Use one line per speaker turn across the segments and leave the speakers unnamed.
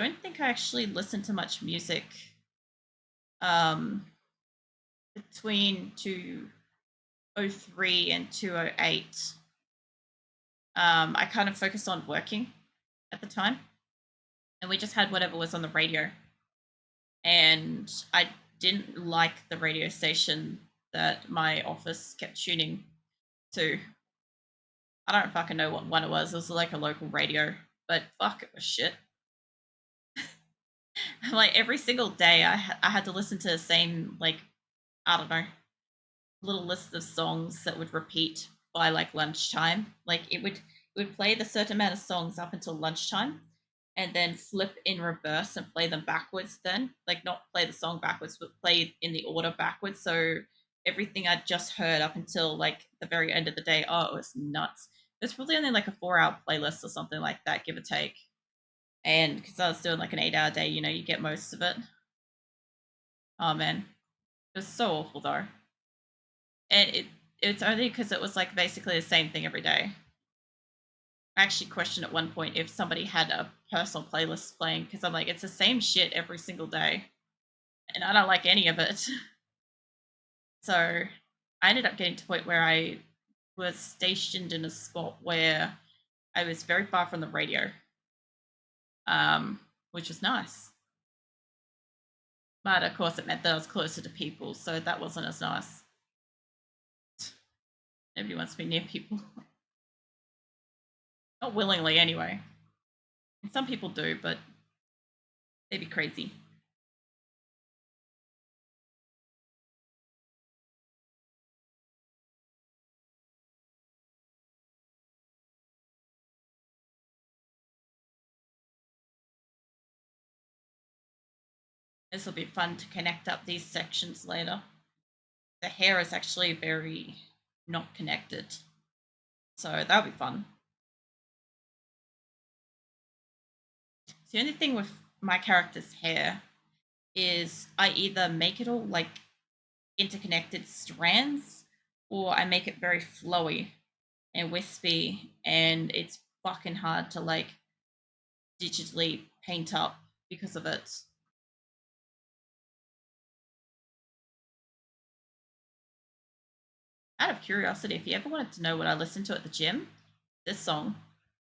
don't think I actually listened to much music um, between 203 and 208. I kind of focused on working at the time, and we just had whatever was on the radio. And I didn't like the radio station that my office kept tuning to. I don't fucking know what one it was. It was like a local radio, but fuck, it was shit. Like every single day, I had to listen to the same, like, I don't know, little list of songs that would repeat by like lunchtime. Like it would play the certain amount of songs up until lunchtime, and then flip in reverse and play them backwards. Then, like, not play the song backwards, but play in the order backwards. So everything I'd just heard up until like the very end of the day, oh, it was nuts. It was probably only like a 4 hour playlist or something like that, give or take. And because I was doing like an 8 hour day, you get most of it. Oh man, it was so awful though. And it's only because it was like basically the same thing every day. I actually questioned at one point if somebody had a personal playlist playing because I'm like, it's the same shit every single day, and I don't like any of it. So I ended up getting to the point where I was stationed in a spot where I was very far from the radio, um, which was nice. But of course, it meant that I was closer to people, so that wasn't as nice. Nobody wants to be near people, not willingly anyway. And some people do, but they'd be crazy. This will be fun to connect up these sections later. The hair is actually very not connected, so that'll be fun. So the only thing with my character's hair is I either make it all like interconnected strands, or I make it very flowy and wispy, and it's fucking hard to like digitally paint up because of it. Out of curiosity, if you ever wanted to know what I listened to at the gym, this song,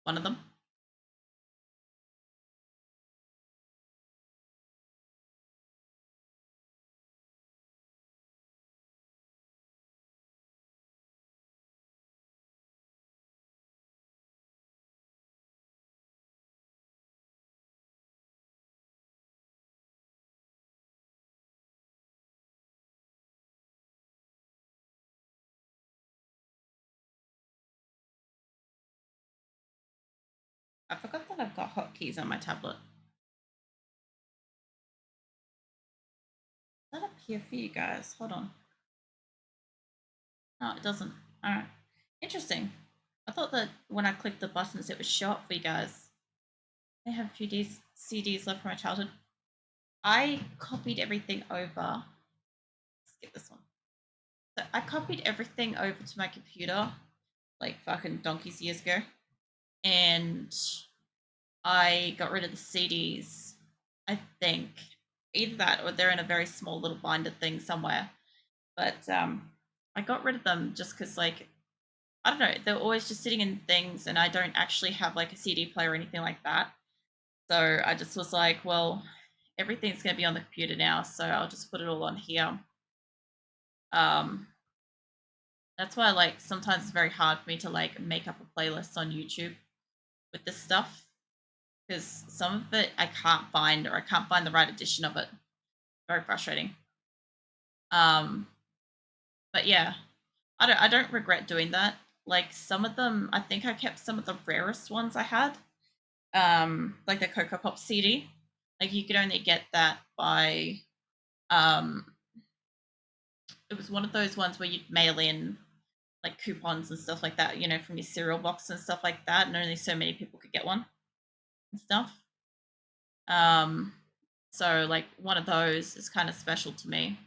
one of them. I forgot that I've got hotkeys on my tablet. Is that up here for you guys? Hold on. No, it doesn't. All right. Interesting. I thought that when I clicked the buttons, it would show up for you guys. I have a few CDs left from my childhood. I copied everything over. Skip this one. So I copied everything over to my computer like fucking donkeys years ago, and I got rid of the CDs. I think either that or they're in a very small little binder thing somewhere. But I got rid of them just because, like, I don't know, they're always just sitting in things, and I don't actually have like a CD player or anything like that. So I just was like, well, everything's going to be on the computer now, so I'll just put it all on here. Um, that's why, like, sometimes it's very hard for me to like make up a playlist on YouTube with this stuff because some of it I can't find, or I can't find the right edition of it. Very frustrating. Um, but yeah, I don't regret doing that. Like some of them, I think I kept some of the rarest ones I had. Like the Cocoa Pop CD. Like you could only get that by um it was one of those ones where you'd mail in like coupons and stuff like that, from your cereal box and stuff like that, and only so many people could get one and stuff. Um so like one of those is kind of special to me.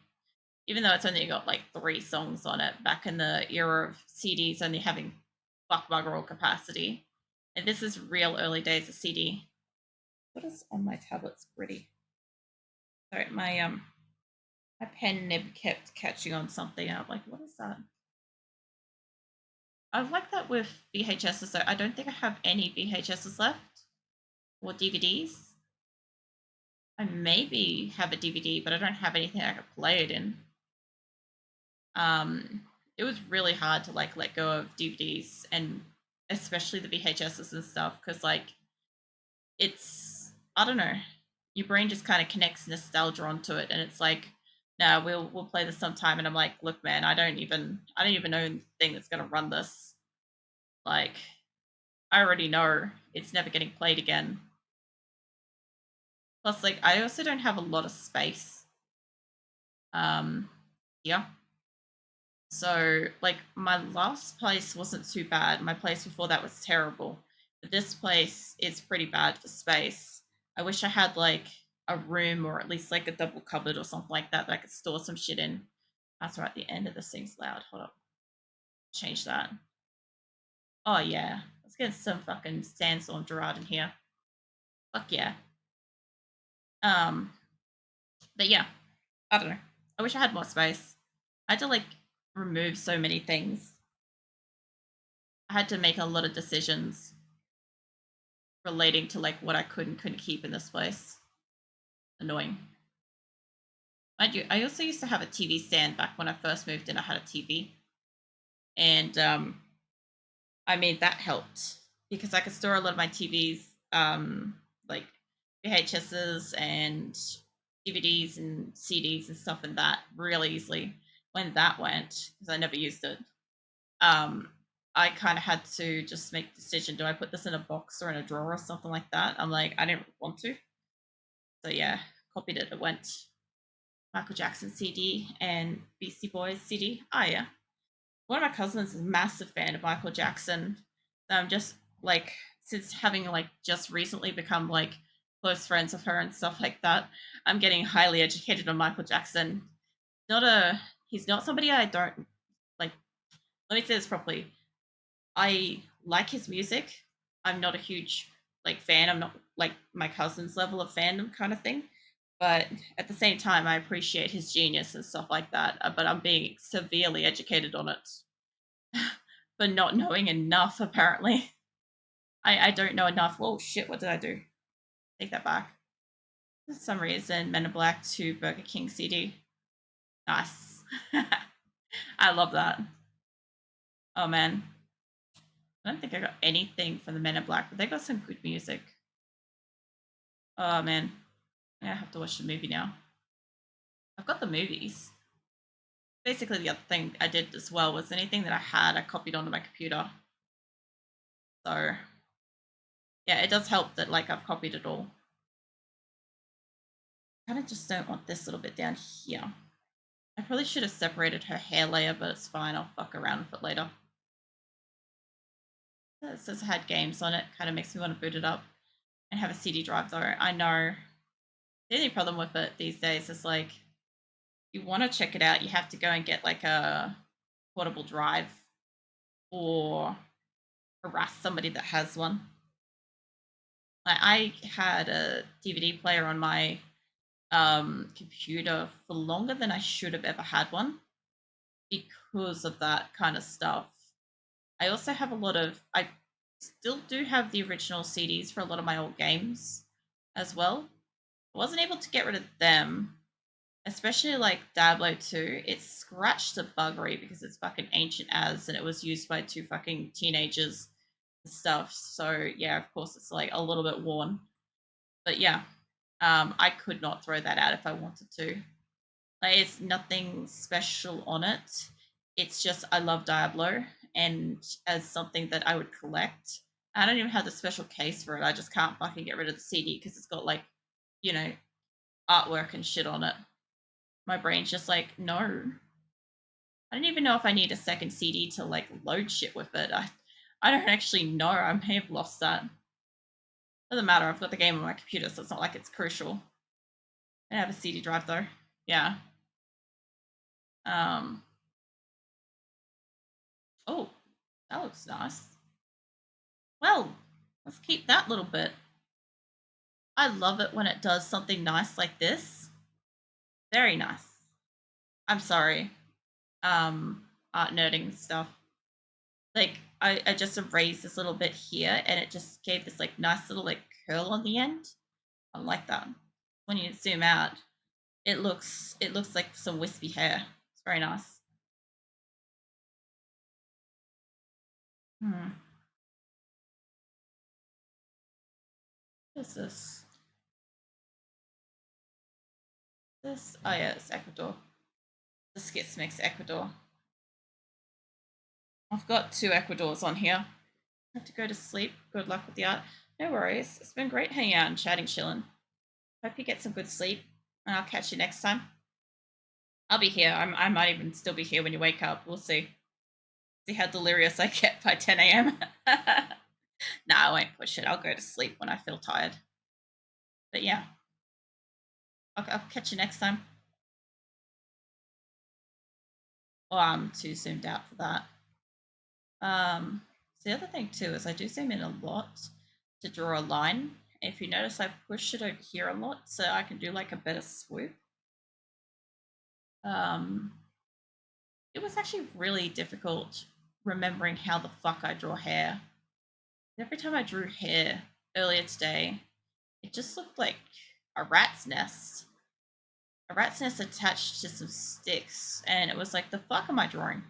Even though it's only got like 3 songs on it, back in the era of CDs only having fuck bugger all capacity. And this is real early days of CD. What is on my tablet's gritty? Sorry, my pen never kept catching on something. I'm like, what is that? I like that with VHSs. So I don't think I have any VHSs left or DVDs. I maybe have a DVD, but I don't have anything I could play it in. It was really hard to like let go of DVDs and especially the VHSs and stuff because like it's I don't know, your brain just kind of connects nostalgia onto it, and it's like, no, we'll play this sometime, and I'm like, look, man, I don't even know the thing that's gonna run this. Like, I already know it's never getting played again. Plus, like, I also don't have a lot of space. Um, yeah. So, like, my last place wasn't too bad. My place before that was terrible. But this place is pretty bad for space. I wish I had, like, a room or at least, like, a double cupboard or something like that that I could store some shit in. That's right, the end of this thing's loud. Hold up. Change that. Oh, yeah. Let's get some fucking sandstorm Gerard in here. Fuck yeah. Um, but yeah, I don't know. I wish I had more space. I had to, like, remove so many things. I had to make a lot of decisions relating to like what I could and couldn't keep in this place. Annoying. I also used to have a TV stand back when I first moved in. I had a TV, and I mean that helped because I could store a lot of my TVs, like VHSs and DVDs and CDs and stuff in that really easily. When that went, because I never used it, um, I kind of had to just make a decision: do I put this in a box or in a drawer or something like that? I'm like, I didn't want to, so yeah, copied it. It went Michael Jackson CD and Beastie Boys CD. Oh yeah, one of my cousins is a massive fan of Michael Jackson. Just like since having like just recently become like close friends with her and stuff like that, I'm getting highly educated on Michael Jackson. Not a He's not somebody I don't like. Let me say this properly. I like his music. I'm not a huge like fan. I'm not like my cousin's level of fandom kind of thing. But at the same time, I appreciate his genius and stuff like that. But I'm being severely educated on it for not knowing enough. Apparently, I don't know enough. Whoa, shit! What did I do? Take that back. For some reason, Men in Black to Burger King CD. Nice. I love that. Oh man, I don't think I got anything from the Men in Black, but they got some good music. Oh man, I have to watch the movie now. I've got the movies. Basically, the other thing I did as well was anything that I had, I copied onto my computer. So yeah, it does help that like I've copied it all. I kind of just don't want this little bit down here. I probably should have separated her hair layer, but it's fine. I'll fuck around with it later. It says it had games on it. Kind of makes me want to boot it up and have a CD drive though. I know the only problem with it these days is like you want to check it out, you have to go and get like a portable drive or harass somebody that has one. I had a DVD player on my computer for longer than I should have ever had one because of that kind of stuff. I also have a lot of, I still do have the original CDs for a lot of my old games as well. I wasn't able to get rid of them, especially like Diablo 2. It scratched the buggery because it's fucking ancient as and it was used by two fucking teenagers and stuff. So yeah, of course it's like a little bit worn. But yeah, I could not throw that out if I wanted to. Like, it's nothing special on it. It's just I love Diablo, and as something that I would collect, I don't even have the special case for it. I just can't fucking get rid of the CD because it's got like, you know, artwork and shit on it. My brain's just like, no. I don't even know if I need a second CD to like load shit with it. I don't actually know. I may have lost that. Doesn't matter. I've got the game on my computer, so it's not like it's crucial. I have a CD drive though. Yeah. Um. Oh, that looks nice. Well, let's keep that little bit. I love it when it does something nice like this. Very nice. I'm sorry. Art nerding stuff. Like I just erased this little bit here and it just gave this like nice little like curl on the end. I like that. When you zoom out, it looks like some wispy hair. It's very nice. Hmm. What is this? This? Oh yeah, it's Ecuador. The Skits Mix Ecuador. I've got 2 Ecuadors on here. I have to go to sleep. Good luck with the art. No worries. It's been great hanging out and chatting, chilling. Hope you get some good sleep, and I'll catch you next time. I'll be here. I might even still be here when you wake up. We'll see. See how delirious I get by 10 a.m. Nah, I won't push it. I'll go to sleep when I feel tired. But yeah, I'll catch you next time. Oh, I'm too zoomed out for that. So the other thing too is I do zoom in a lot to draw a line. If you notice, I push it over here a lot so I can do like a better swoop. Um, it was actually really difficult remembering how the fuck I draw hair. Every time I drew hair earlier today, it just looked like a rat's nest. A rat's nest attached to some sticks, and it was like, the fuck am I drawing?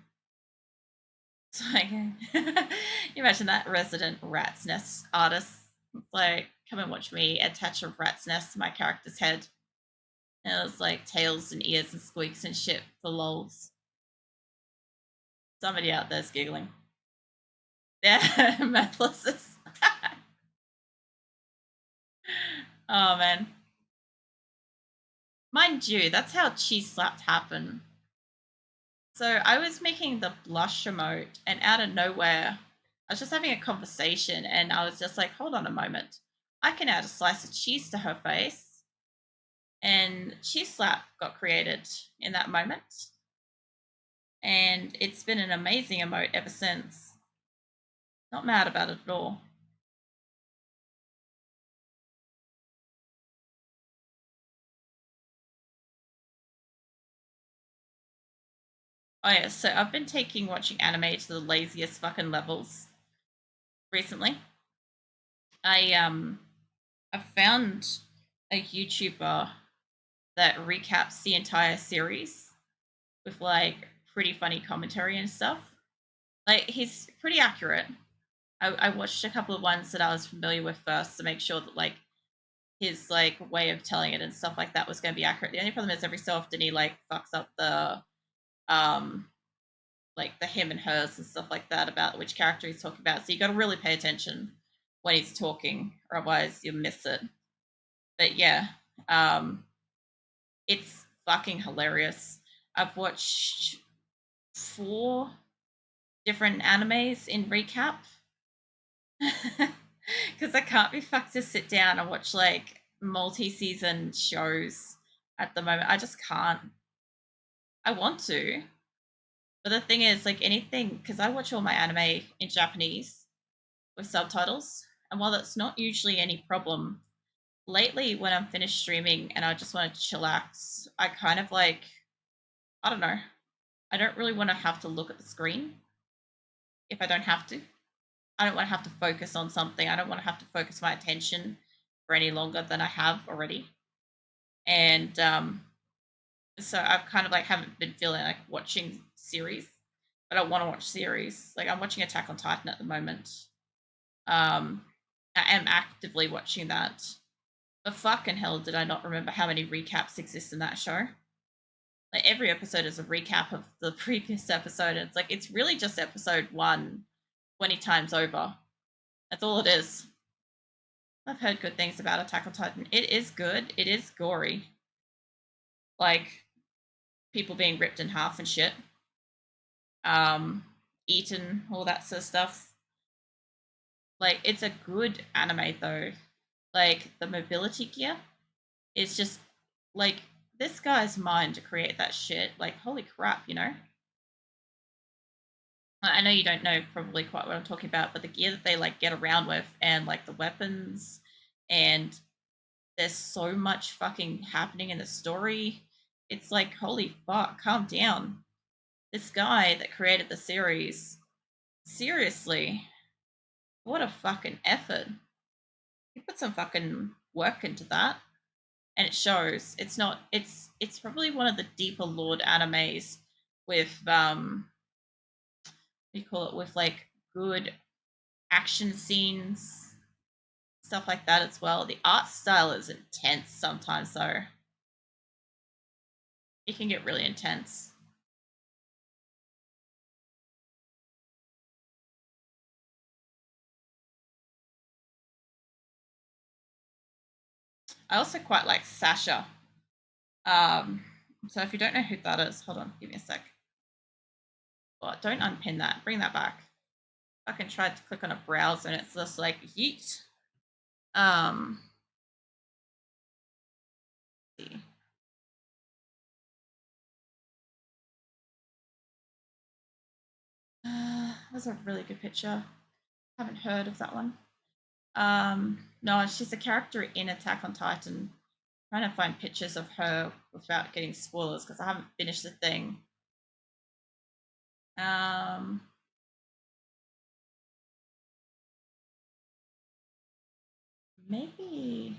It's like, you imagine that resident rat's nest artist. It's like, come and watch me attach a rat's nest to my character's head. And it was like tails and ears and squeaks and shit for lols. Somebody out there's giggling. Yeah, Mathless. Oh man. Mind you, that's how cheese slapped happened. So I was making the blush emote, and out of nowhere, I was just having a conversation, and I was just like, hold on a moment. I can add a slice of cheese to her face. And cheese slap got created in that moment. And it's been an amazing emote ever since. Not mad about it at all. Oh yeah, so I've been taking watching anime to the laziest fucking levels recently. I found a YouTuber that recaps the entire series with like pretty funny commentary and stuff. Like he's pretty accurate. I watched a couple of ones that I was familiar with first to make sure that like his like way of telling it and stuff like that was going to be accurate. The only problem is every so often he like fucks up the um like the him and hers and stuff like that about which character he's talking about. So you got to really pay attention when he's talking, or otherwise you'll miss it. But yeah, um, it's fucking hilarious. I've watched 4 different animes in recap because I can't be fucked to sit down and watch like multi-season shows at the moment. I just can't. I want to, but the thing is, like anything, because I watch all my anime in Japanese with subtitles, and while that's not usually any problem, lately when I'm finished streaming and I just want to chillax, I kind of like, I don't know, I don't really want to have to look at the screen if I don't have to. I don't want to have to focus on something. I don't want to have to focus my attention for any longer than I have already. And so I've kind of like haven't been feeling like watching series, but I want to watch series. Like I'm watching Attack on Titan at the moment. Um, I am actively watching that. But fucking hell, did I not remember how many recaps exist in that show? Like every episode is a recap of the previous episode. And it's like it's really just episode one 20 times over. That's all it is. I've heard good things about Attack on Titan. It is good. It is gory. Like people being ripped in half and shit. Um, eaten, all that sort of stuff. Like it's a good anime though. Like the mobility gear is just like this guy's mind to create that shit. Like holy crap, you know? I know you don't know probably quite what I'm talking about, but the gear that they like get around with and like the weapons and there's so much fucking happening in the story. It's like, holy fuck, calm down. This guy that created the series, seriously, what a fucking effort. He put some fucking work into that, and it shows. It's not. It's probably one of the deeper Lord animes with what do you call it, with like good action scenes, stuff like that as well. The art style is intense sometimes, though. It can get really intense. I also quite like Sasha. Um, so if you don't know who that is, hold on, give me a sec. Well, don't unpin that. Bring that back. I can try to click on a browse and it's just like yeet. Let's see. That's a really good picture. Haven't heard of that one. No, she's a character in Attack on Titan. I'm trying to find pictures of her without getting spoilers because I haven't finished the thing. Um, maybe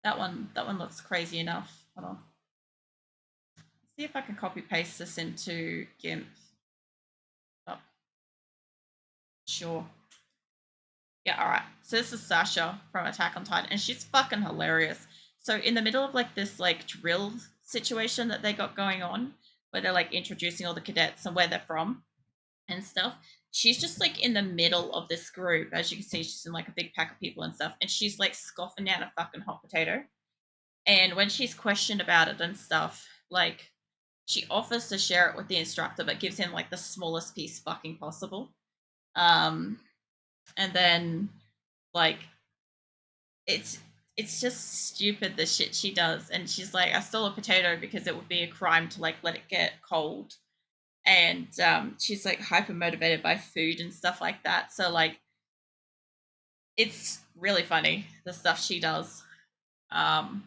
that one. That one looks crazy enough. Hold on. Let's see if I can copy paste this into Gimp. Oh, sure. Yeah, all right. So this is Sasha from Attack on Titan, and she's fucking hilarious. So in the middle of like this like drill situation that they got going on, where they're like introducing all the cadets and where they're from and stuff, she's just like in the middle of this group. As you can see, she's in like a big pack of people and stuff, and she's like scoffing down a fucking hot potato. And when she's questioned about it and stuff, like she offers to share it with the instructor, but gives him like the smallest piece fucking possible. Um, and then like it's it's just stupid the shit she does, and she's like, I stole a potato because it would be a crime to like let it get cold, and she's like hyper motivated by food and stuff like that. So like it's really funny the stuff she does. um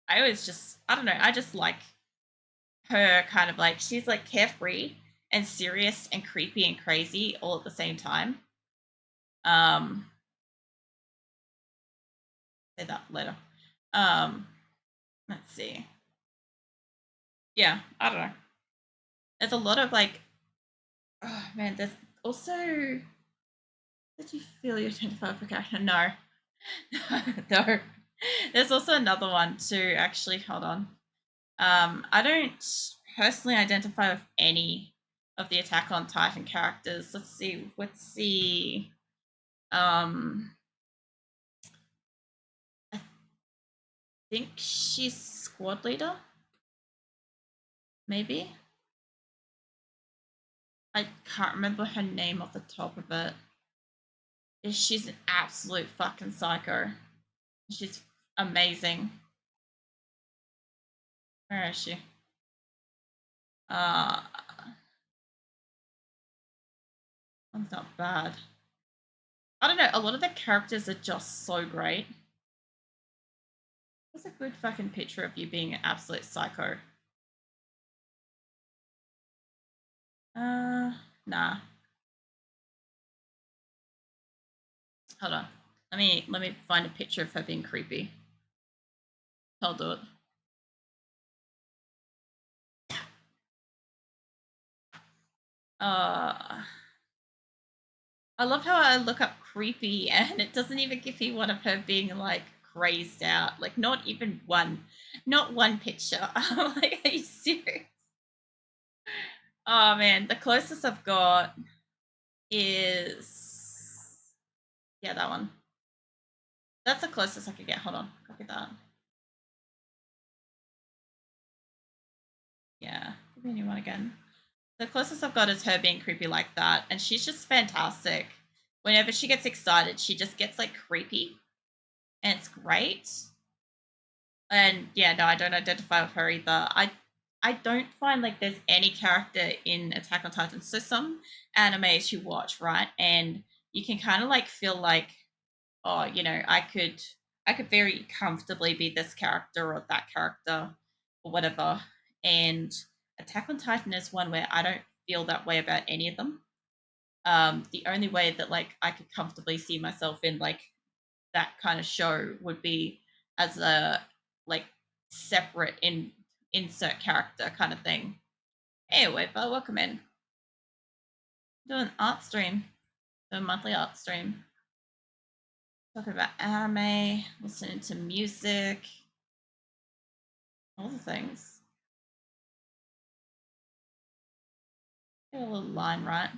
I always just, I don't know, I just like her kind of like, she's like carefree and serious and creepy and crazy all at the same time. um Say that later. um let's see. Yeah, I don't know, there's a lot of like, oh man, there's also, did you feel you identify with a character? No. No. There's also another one too, actually. Hold on. I don't personally identify with any of the Attack on Titan characters. Let's see. Let's see. I think she's squad leader. Maybe. I can't remember her name off the top of it. She's an absolute fucking psycho. She's amazing. Where is she? Uh, That's not bad. I don't know. A lot of the characters are just so great. That's a good fucking picture of you being an absolute psycho. Nah. Hold on. Let me find a picture of her being creepy. I'll do it. Uh, I love how I look up creepy and it doesn't even give me one of her being like crazed out. Like not even one, not one picture. I'm like, are you serious? Oh man, the closest I've got is, yeah, that one. That's the closest I could get. Hold on, copy that. Yeah, give me a new one again. The closest I've got is her being creepy like that, and she's just fantastic. Whenever she gets excited, she just gets like creepy, and it's great. And yeah, no, I don't identify with her either. I don't find like there's any character in Attack on Titan. So some animes you watch, right, and you can kind of like feel like, oh, you know, I could very comfortably be this character or that character or whatever. And Attack on Titan is one where I don't feel that way about any of them. The only way that like I could comfortably see myself in like that kind of show would be as a like separate insert character kind of thing. Anyway, but welcome in. Do an art stream, do a monthly art stream. Talking about anime, listening to music, all the things. Get a little line right.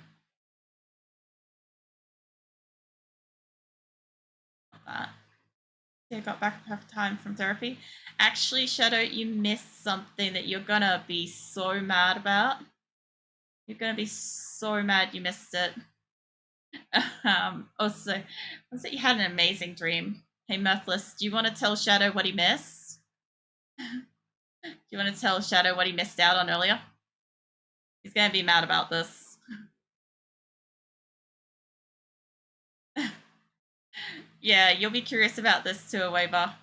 Like that. Yeah, I got back time from therapy. Actually, Shadow, you missed something that you're gonna be so mad about. You're gonna be so mad you missed it. Also, was it you had an amazing dream? Hey, Mirthless, do you want to tell Shadow what he missed? Do you want to tell Shadow what he missed out on earlier? He's gonna be mad about this. Yeah, you'll be curious about this too, Waver.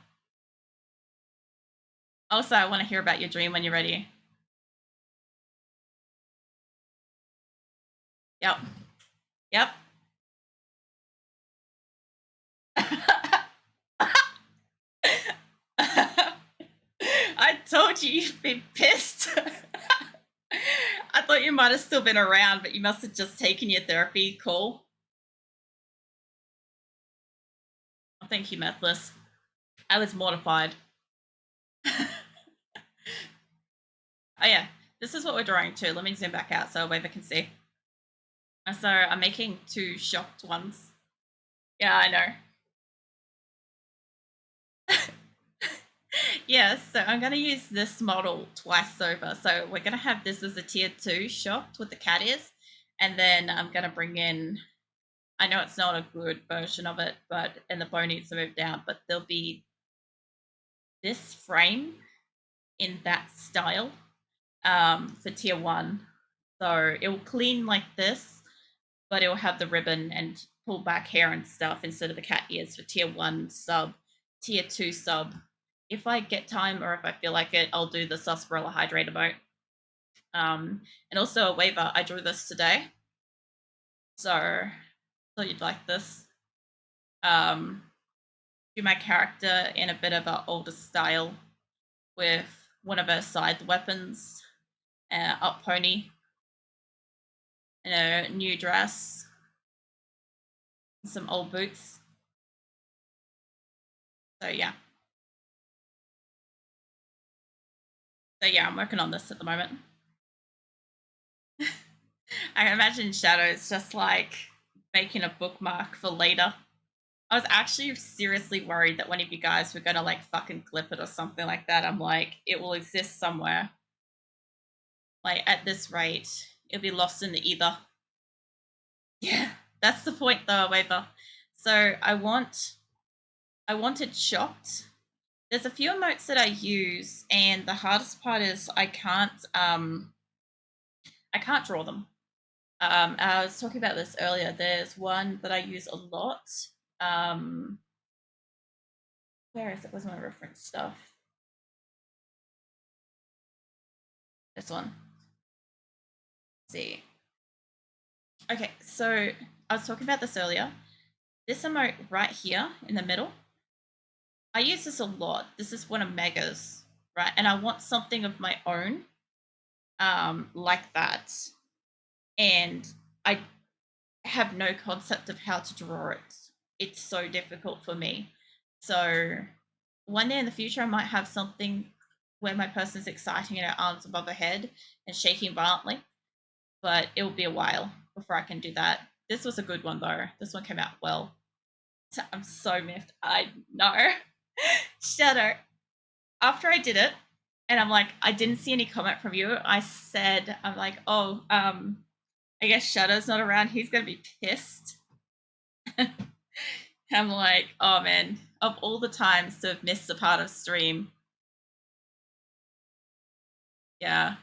Also, I want to hear about your dream when you're ready. Yep. Yep. I told you you'd be pissed. I thought you might have still been around, but you must have just taken your therapy call. Oh, thank you, Methless. I was mortified. Oh, yeah. This is what we're drawing to. Let me zoom back out so Waver can see. So I'm making two shocked ones. Yeah, I know. Yeah, so I'm going to use this model twice over. So we're going to have this as a tier 2 shocked with the cat ears. And then I'm going to bring in, I know it's not a good version of it, and the bow needs to move down, but there'll be this frame in that style for tier 1. So it will clean like this, but it will have the ribbon and pull back hair and stuff instead of the cat ears for tier 1 sub, tier 2 sub. If I get time or if I feel like it, I'll do the sarsaparilla hydrator boat. And also a waiver. I drew this today, so thought you'd like this. Do my character in a bit of an older style with one of her side weapons, up pony, and a new dress, and some old boots. So yeah. I'm working on this at the moment. I imagine Shadow's just like making a bookmark for later. I was actually seriously worried that one of you guys were gonna like fucking clip it or something like that. I'm like, it will exist somewhere. Like at this rate, it'll be lost in the ether. Yeah, that's the point though, Waver. So I want it shocked. There's a few emotes that I use, and the hardest part is I can't draw them. I was talking about this earlier. There's one that I use a lot. Where is it? Where's my reference stuff? This one. Let's see. Okay, so I was talking about this earlier. This emote right here in the middle, I use this a lot. This is one of Mega's, right? And I want something of my own, like that. And I have no concept of how to draw it. It's so difficult for me. So one day in the future, I might have something where my person's exciting and her arms above her head and shaking violently, but it will be a while before I can do that. This was a good one though. This one came out well. I'm so miffed. I know. Shadow. After I did it, and I'm like, I didn't see any comment from you. I said, I'm like, oh, I guess Shadow's not around. He's gonna be pissed. I'm like, oh man, of all the times to have missed a part of stream. Yeah.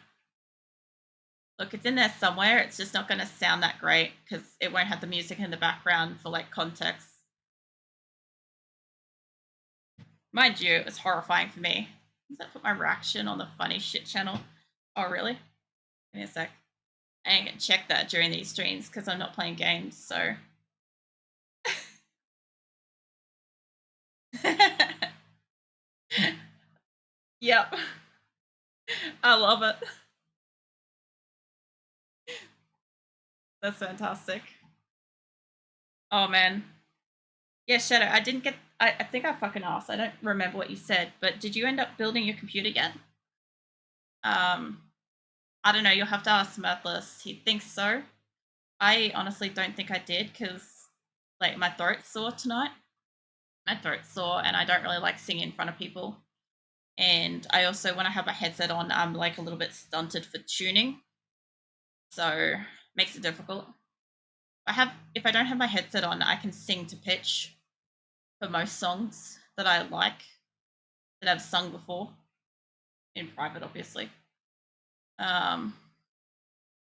Look, it's in there somewhere. It's just not gonna sound that great because it won't have the music in the background for like context. Mind you, it was horrifying for me. Does that put my reaction on the funny shit channel? Oh, really? Give me a sec. I ain't gonna check that during these streams because I'm not playing games, so. Yep. I love it. That's fantastic. Oh, man. Yeah, Shadow, I didn't get. I think I fucking asked. I don't remember what you said, but did you end up building your computer yet? I don't know. You'll have to ask Mirthless. He thinks so. I honestly don't think I did because, like, my throat's sore tonight. My throat's sore, and I don't really like singing in front of people. And I also, when I have my headset on, I'm like a little bit stunted for tuning, so makes it difficult. If I don't have my headset on, I can sing to pitch for most songs that I like that I've sung before in private, obviously. Um,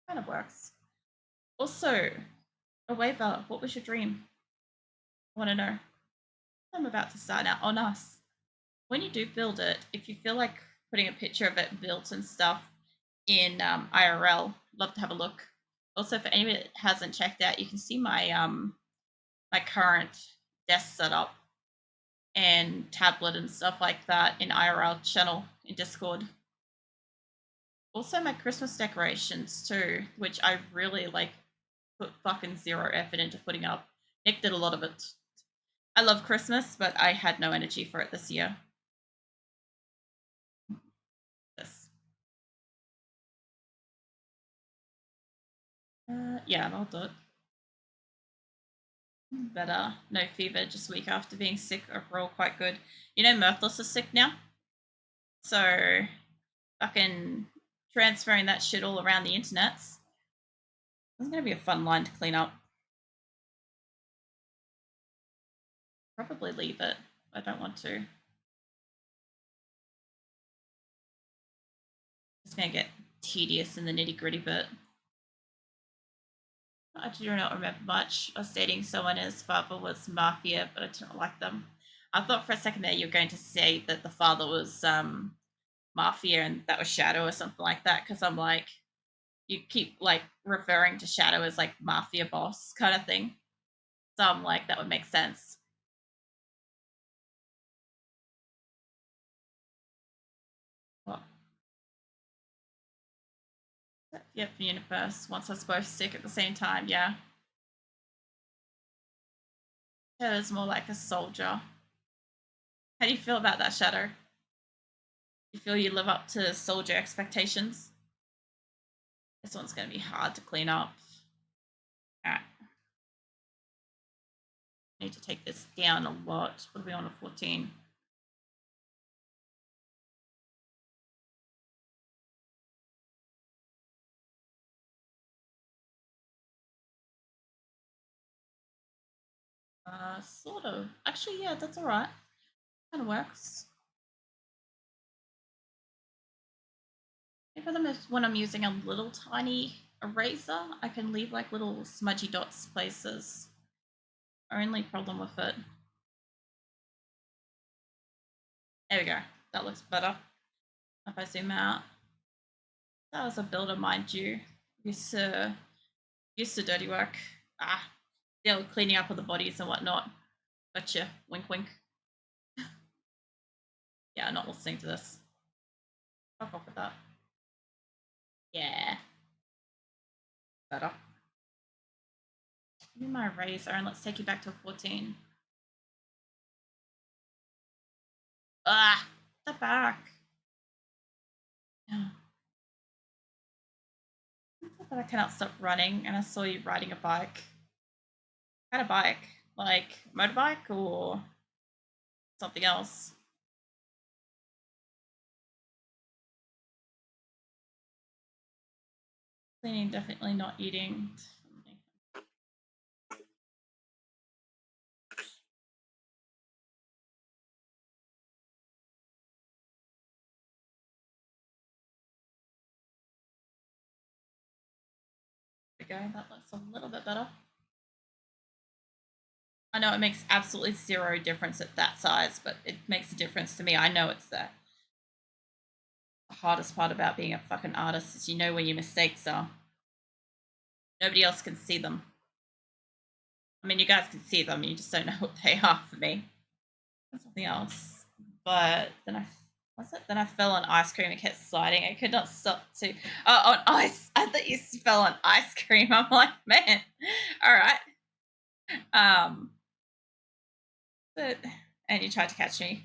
Kind of works. Also, a waiver. What was your dream? I want to know. I'm about to start now. Oh, nice. When you do build it, if you feel like putting a picture of it built and stuff in IRL, love to have a look. Also, for anybody that hasn't checked out, you can see my current desk setup and tablet and stuff like that in IRL channel in Discord. Also, my Christmas decorations too, which I really like put fucking zero effort into putting up. Nick did a lot of it. I love Christmas, but I had no energy for it this year. This. Yeah, I'll do it. Better. No fever, just week after being sick. Overall, quite good. You know, Mirthless is sick now. So, fucking transferring that shit all around the internets. It's going to be a fun line to clean up. Probably leave it. I don't want to. It's going to get tedious in the nitty gritty bit. I do not remember much. I was dating someone whose father was mafia, but I didn't like them. I thought for a second there you were going to say that the father was mafia and that was Shadow or something like that, because I'm like, you keep like referring to Shadow as like mafia boss kind of thing. So I'm like, that would make sense. What? Yep, universe wants us both sick at the same time, yeah. Shadow's more like a soldier. How do you feel about that, Shadow? You feel you live up to soldier expectations? This one's going to be hard to clean up. Alright. Need to take this down a lot. What are we on a 14? Sort of. Actually, yeah, that's alright. Kind of works. Maybe when I'm using a little tiny eraser, I can leave like little smudgy dots places. Only problem with it. There we go. That looks better. If I zoom out. That was a builder, mind you. Used to dirty work. Still cleaning up all the bodies and whatnot. Gotcha. Wink wink. Yeah, not listening to this. Fuck off with that. Yeah. Better. Give me my razor and let's take you back to a 14. The back. Yeah. But I cannot stop running, and I saw you riding a bike. What kind of bike? Like motorbike or something else? Cleaning, definitely not eating. There we go. That looks a little bit better. I know it makes absolutely zero difference at that size, but it makes a difference to me. I know it's there. The hardest part about being a fucking artist is you know where your mistakes are. Nobody else can see them. I mean, you guys can see them, you just don't know what they are for me. That's something else. But then Then I fell on ice cream and kept sliding. I could not stop to. Oh, on ice. I thought you fell on ice cream. I'm like, man. All right. Um, but and you tried to catch me.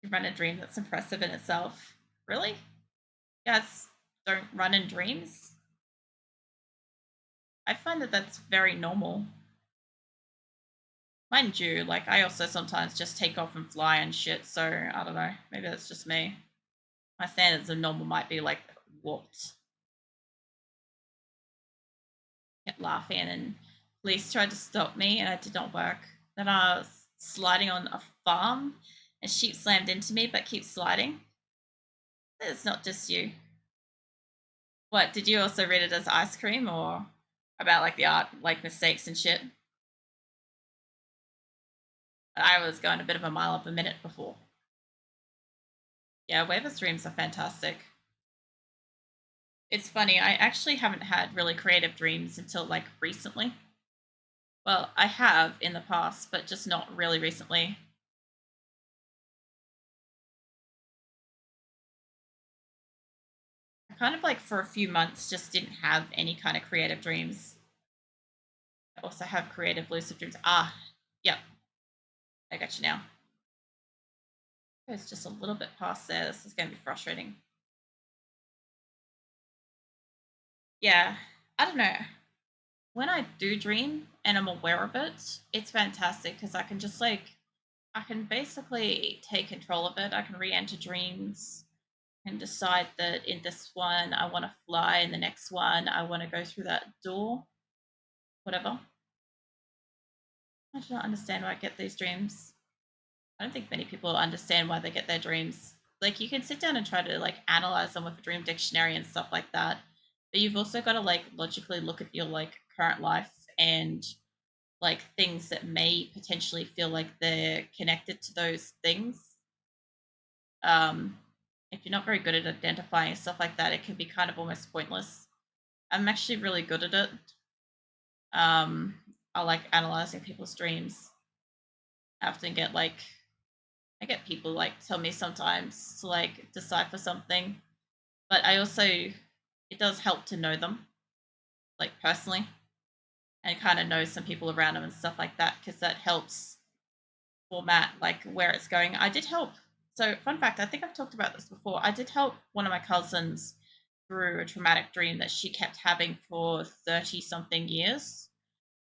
You run a dream that's impressive in itself. Really? You guys don't run in dreams? I find that that's very normal. Mind you, like I also sometimes just take off and fly and shit. So I don't know. Maybe that's just me. My standards of normal might be like warped. Kept laughing, and police tried to stop me, and it did not work. Then I was sliding on a farm, and sheep slammed into me, but keep sliding. It's not just you. What did you also read it as ice cream, or about like the art, like mistakes and shit? I was going a bit of a mile up a minute before. Yeah, Weaver's dreams are fantastic. It's funny, I actually haven't had really creative dreams until like recently. Well, I have in the past, but just not really recently. I kind of like for a few months just didn't have any kind of creative dreams. I also have creative lucid dreams. Ah, yep, I got you now. It's just a little bit past there. This is going to be frustrating. Yeah, I don't know. When I do dream and I'm aware of it, it's fantastic because I can just like, I can basically take control of it. I can re enter dreams and decide that in this one I want to fly, in the next one I want to go through that door, whatever. I do not understand why I get these dreams. I don't think many people understand why they get their dreams. Like you can sit down and try to like analyze them with a dream dictionary and stuff like that, but you've also got to like logically look at your like current life and like things that may potentially feel like they're connected to those things. Um, if you're not very good at identifying stuff like that, it can be kind of almost pointless. I'm actually really good at it. Um, I like analyzing people's dreams. I often get like I get people like tell me sometimes to like decipher something, but I also it does help to know them like personally and kind of know some people around them and stuff like that because that helps format like where it's going. I did help. So fun fact, I think I've talked about this before. I did help one of my cousins through a traumatic dream that she kept having for 30 something years.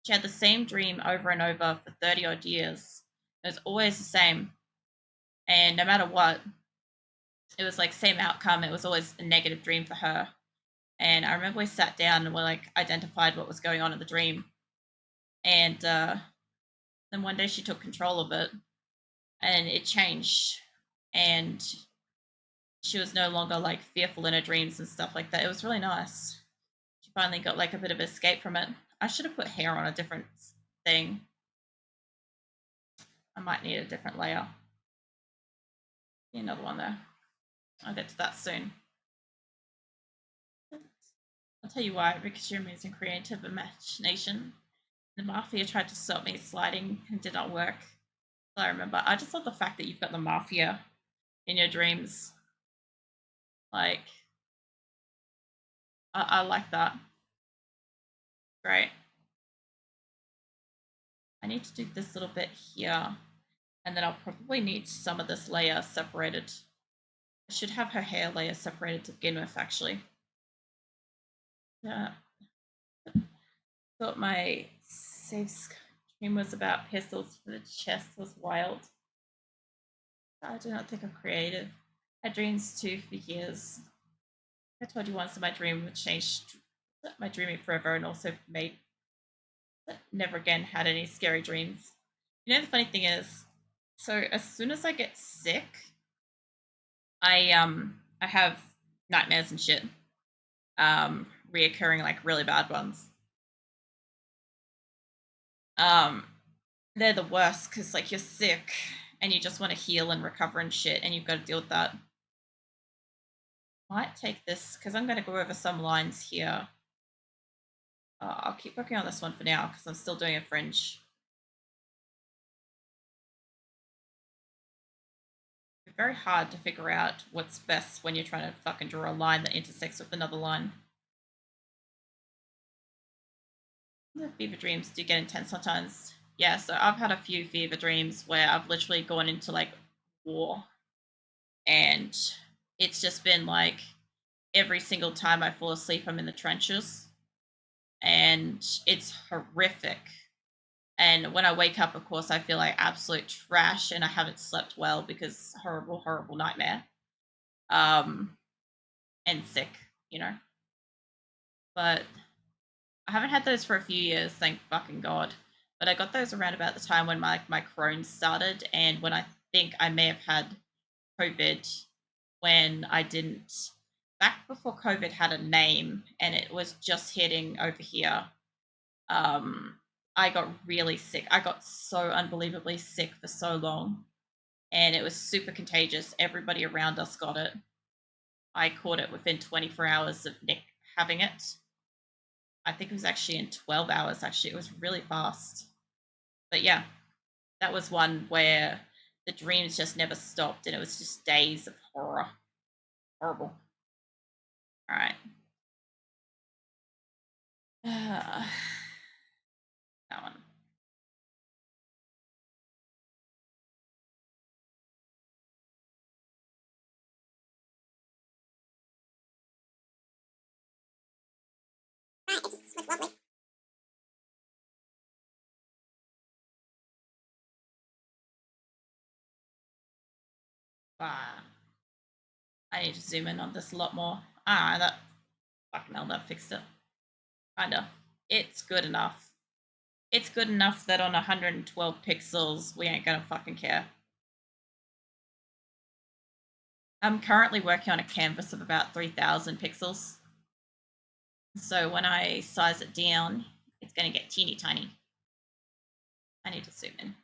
She had the same dream over and over for 30 odd years. It was always the same. And no matter what, it was like same outcome. It was always a negative dream for her. And I remember we sat down and we like identified what was going on in the dream. And then one day she took control of it and it changed. And she was no longer like fearful in her dreams and stuff like that. It was really nice. She finally got like a bit of escape from it. I should have put hair on a different thing. I might need a different layer. Another one there. I'll get to that soon. I'll tell you why, because you're amazing creative imagination. The mafia tried to stop me sliding and did not work. So I remember. I just love the fact that you've got the mafia in your dreams. Like, I like that. Great. I need to do this little bit here, and then I'll probably need some of this layer separated. I should have her hair layer separated to begin with, actually. Yeah. Thought my safe dream was about pistols for the chest was wild. I do not think I'm creative. I had dreams too for years. I told you once that my dream would change my dreaming forever and also made never again had any scary dreams. You know the funny thing is, so as soon as I get sick, I have nightmares and shit. Reoccurring like really bad ones. Um they're the worst because like you're sick and you just want to heal and recover and shit, and you've got to deal with that. Might take this because I'm going to go over some lines here. I'll keep working on this one for now because I'm still doing a fringe. It's very hard to figure out what's best when you're trying to fucking draw a line that intersects with another line. The fever dreams do get intense sometimes. Yeah, so I've had a few fever dreams where I've literally gone into like war, and it's just been like every single time I fall asleep, I'm in the trenches, and it's horrific. And when I wake up, of course, I feel like absolute trash, and I haven't slept well because horrible, horrible nightmare, um, and sick, you know. But I haven't had those for a few years, thank fucking god. But I got those around about the time when my Crohn's started, and when I think I may have had COVID when I didn't. Back before COVID had a name, and it was just hitting over here. Um, I got really sick. I got so unbelievably sick for so long, and it was super contagious. Everybody around us got it. I caught it within 24 hours of Nick having it. I think it was actually in 12 hours, actually. It was really fast. But yeah, that was one where the dreams just never stopped, and it was just days of horror. Horrible. All right. That one. Ah, I need to zoom in on this a lot more. That fucking hell, that fixed it. Kinda. It's good enough. It's good enough that on 112 pixels, we ain't gonna fucking care. I'm currently working on a canvas of about 3,000 pixels. So when I size it down, it's gonna get teeny tiny. I need to zoom in.